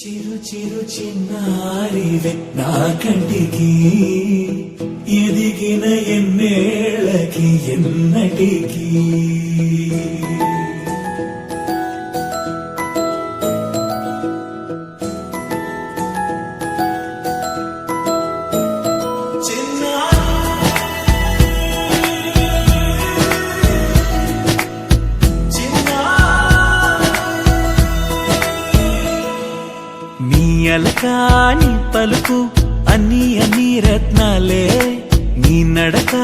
చిరు చిరు చిన్నారివే నా కంటికి ఎదిగిన ఎన్నేళ్ళకి ఎన్నటికి అలకాని పలుకు అన్ని రత్నాలే నీ నడక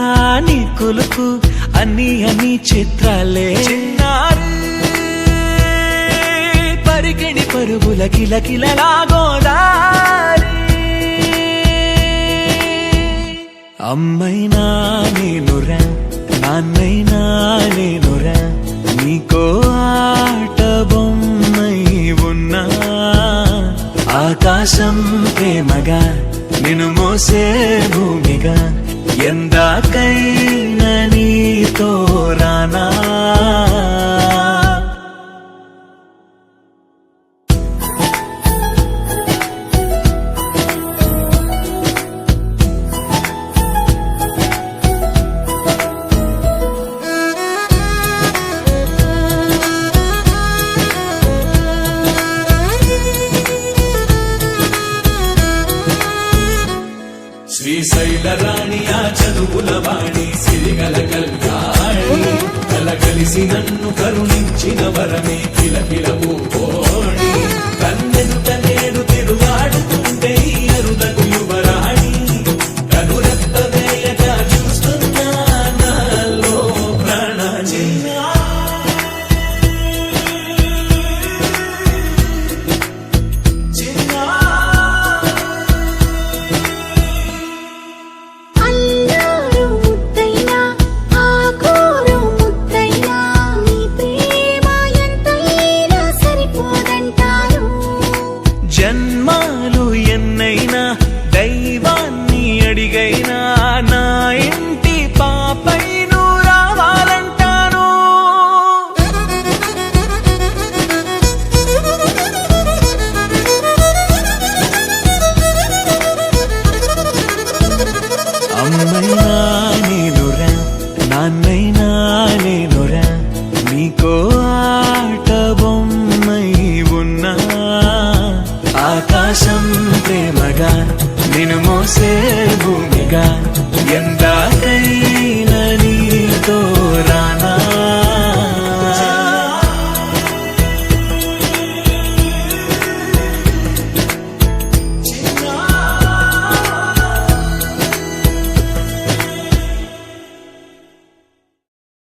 నీ కొలుకు అన్ని చిత్రాలే పరికిణి పరుగుల కిలకిలలాగోదారి అమ్మైనా నేనురా నాన్నైనా నేనురా నీకో ఆట బొమ్మై ఉన్నా ఆకాశం ప్రేమగా నిన్ను మోసే భూమిగా ఎందాకైనా నీతో రానా శ్రీశైల రాణి ఆ చదువుల వాణి సిరిగల కల్యాణి కలగలిసి నన్ను కరుణించిన వరమే కిలకిల పూకోణి కన్నెదుట నేడు తిరుగాడుతుంటే అరుదకు యువరాణి కనురెప్ప వేయగా చూస్తున్నా నాలో ప్రాణ జన్మాలు ఎన్నైనా దైవాన్ని అడిగైనా నా ఇంటి పాపై నువ్వు రావాలంటాను అమ్మైనా